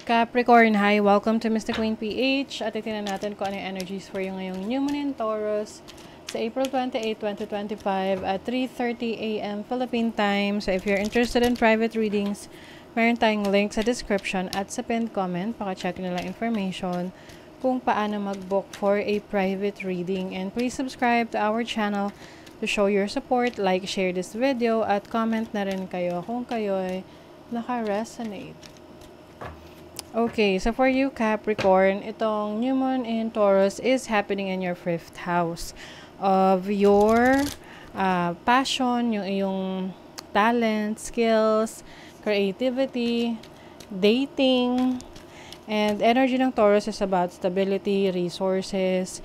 Capricorn, hi! Welcome to Mr. Queen PH. At itinan natin kung ano yung energies for you ngayong new moon in Taurus sa April 28, 2025 at 3:30 a.m. Philippine time. So if you're interested in private readings, meron tayong link sa description at sa pinned comment. Paka-check nyo lang information kung paano mag-book for a private reading. And please subscribe to our channel to show your support. Like, share this video at comment na rin kayo kung kayo ay naka-resonate. Okay, so for you Capricorn, itong new moon in Taurus is happening in your 5th house of your passion, yung iyong talent, skills, creativity, dating, and energy ng Taurus is about stability, resources.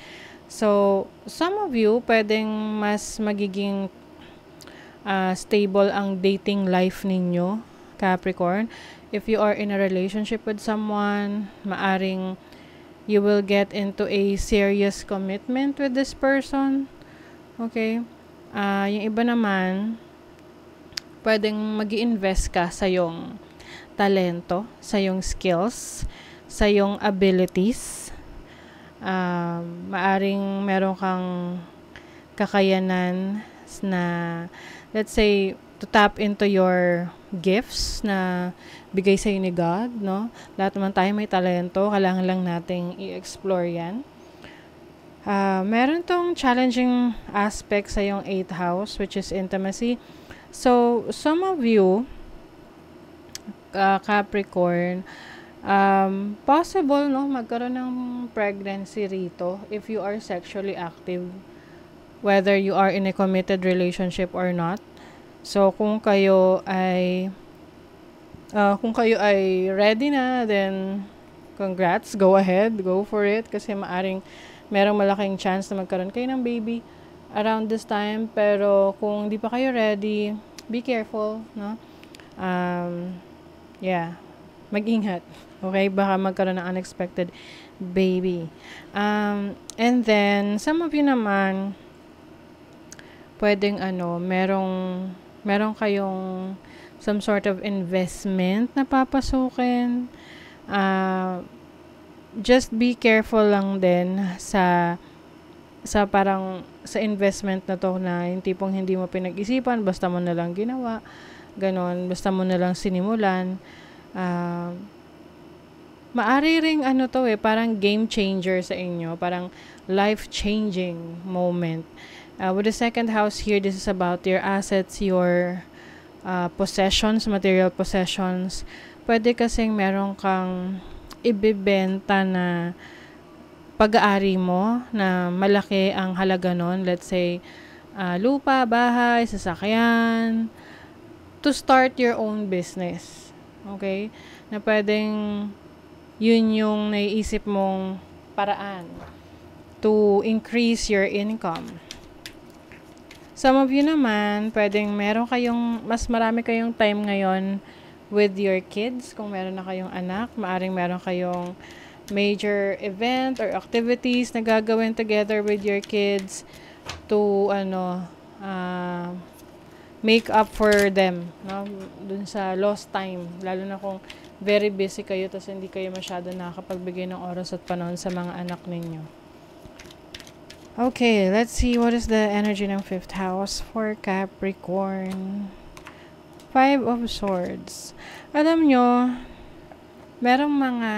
So, some of you, pwedeng mas magiging stable ang dating life ninyo, Capricorn. If you are in a relationship with someone, maaring you will get into a serious commitment with this person. Okay? Yung iba naman, pwedeng mag-i-invest ka sa yung talento, sa yung skills, sa yung abilities. Maaring meron kang kakayanan na, let's say, to tap into your gifts na bigay sa'yo ni God, no? Lahat naman tayo may talento, kailangan lang nating i-explore yan. Meron tong challenging aspect sa yung 8th house, which is intimacy. So, some of you, Capricorn, possible, no, magkaroon ng pregnancy rito if you are sexually active, whether you are in a committed relationship or not. So, kung kayo ay ready na, then congrats, go ahead, go for it. Kasi maaring merong malaking chance na magkaroon kayo ng baby around this time. Pero kung di pa kayo ready, be careful, no? Mag-ingat. Okay, baka magkaroon ng unexpected baby. And then, some of you naman, pwedeng meron kayong some sort of investment na papasukin. Just be careful lang din sa parang sa investment na to, na yung tipong hindi mo pinag-isipan, basta mo na lang ginawa. Ganon, basta mo na lang sinimulan. Maari ring parang game changer sa inyo, parang life-changing moment. With the 2nd house here, this is about your assets, your possessions, material possessions. Pwede kasing meron kang ibibenta na pag-aari mo na malaki ang halaga nun. Let's say, lupa, bahay, sasakyan, to start your own business. Okay? Na pwedeng yun yung naiisip mong paraan to increase your income. Some of you naman, pwedeng mas marami kayong time ngayon with your kids. Kung meron na kayong anak, maaring meron kayong major event or activities na gagawin together with your kids to make up for them, no? Dun sa lost time. Lalo na kung very busy kayo tapos hindi kayo masyado nakakapagbigay ng oras at panahon sa mga anak ninyo. Okay, let's see what is the energy ng 5th house for Capricorn. 5 of Swords. Alam nyo, merong mga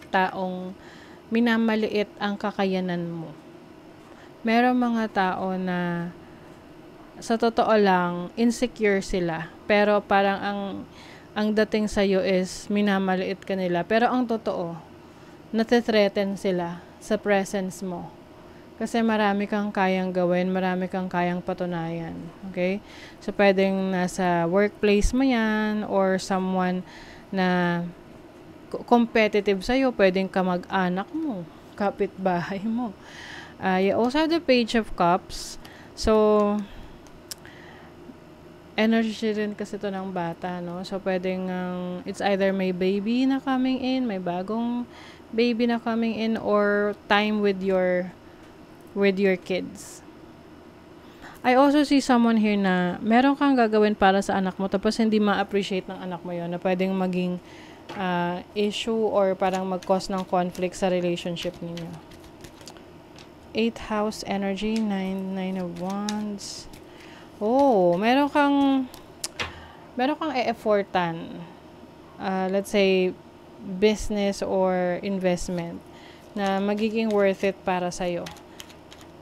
taong minamaliit ang kakayanan mo. Merong mga tao na sa totoo lang, insecure sila. Pero parang ang dating sa'yo is minamaliit ka nila. Pero ang totoo, natitreten sila sa presence mo. Kasi marami kang kayang gawin, marami kang kayang patunayan. Okay? So, pwedeng nasa workplace mo yan, or someone na competitive sa'yo, pwedeng kamag-anak mo, kapitbahay mo. You also have the Page of Cups. So, energy rin kasi to ng bata, no? So, pwedeng it's either may baby na coming in, may bagong baby na coming in, or time with your kids. I also see someone here na meron kang gagawin para sa anak mo tapos hindi ma-appreciate ng anak mo yon, na pwedeng maging issue or parang mag-cause ng conflict sa relationship ninyo. 8th house energy, 9 of wands. Oh, meron kang e-effortan. Let's say, business or investment na magiging worth it para sa'yo.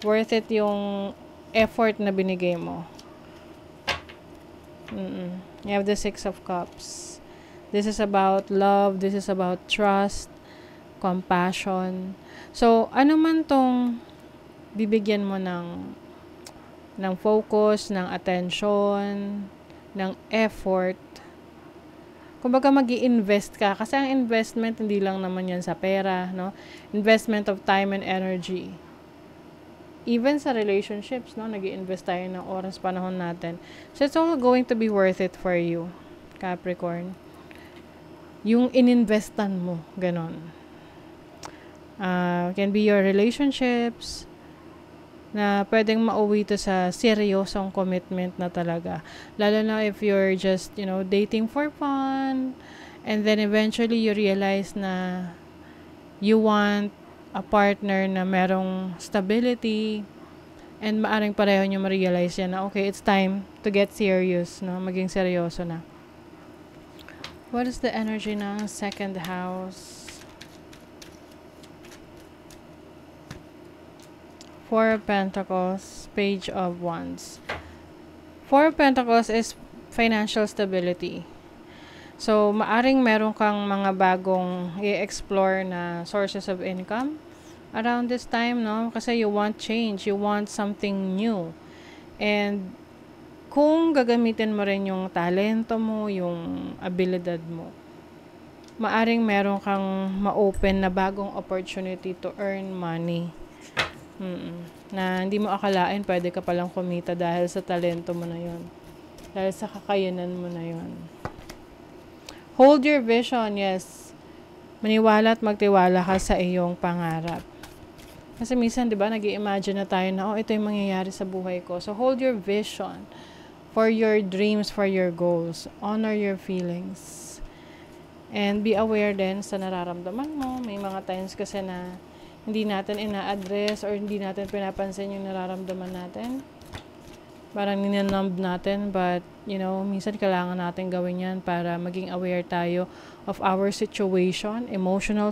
Worth it yung effort na binigay mo. You have the 6 of cups. This is about love. This is about trust, compassion. So, ano man tong bibigyan mo ng focus, ng attention, ng effort, kumbaga mag-i-invest ka. Kasi ang investment, hindi lang naman yan sa pera, no? Investment of time and energy. Even sa relationships, no? Nag-i-invest tayo ng oras, panahon natin. So, it's all going to be worth it for you, Capricorn. Yung ininvestan mo, ganon. Can be your relationships, na pwedeng mauwi to sa seryosong commitment na talaga. Lalo na if you're just, dating for fun, and then eventually you realize na you want a partner na merong stability, and maaring pareho nyo ma-realize yan na, okay, it's time to get serious, no? Maging seryoso na. What is the energy ng second house? 4 of Pentacles, Page of Wands. 4 of Pentacles is financial stability. So, maaring meron kang mga bagong i-explore na sources of income around this time, no? Kasi you want change, you want something new. And kung gagamitin mo rin yung talento mo, yung abilidad mo, maaring meron kang ma-open na bagong opportunity to earn money. Na hindi mo akalain pwede ka palang kumita dahil sa talento mo na yun. Dahil sa kakayanan mo na yun. Hold your vision, yes. Maniwala at magtiwala ka sa iyong pangarap. Kasi minsan, di ba, nag-i-imagine na tayo na, ito yung mangyayari sa buhay ko. So, hold your vision for your dreams, for your goals. Honor your feelings. And be aware din sa nararamdaman mo. May mga times kasi na hindi natin ina-address or hindi natin pinapansin yung nararamdaman natin. Parang ninanumb natin, but, minsan kailangan natin gawin yan para maging aware tayo of our situation, emotional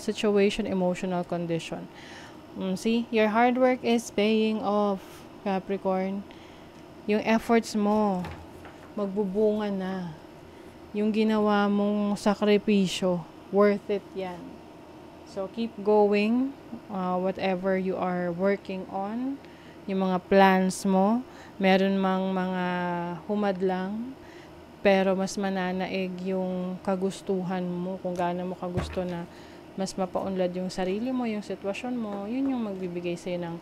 condition. See, your hard work is paying off, Capricorn. Yung efforts mo, magbubunga na. Yung ginawa mong sakripisyo, worth it yan. So, keep going, whatever you are working on, yung mga plans mo, meron mang mga humadlang, pero mas mananaig yung kagustuhan mo, kung gaano mo kagusto na mas mapaunlad yung sarili mo, yung sitwasyon mo, yun yung magbibigay sa'yo ng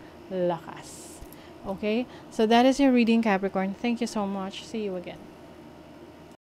lakas. Okay? So, that is your reading, Capricorn. Thank you so much. See you again.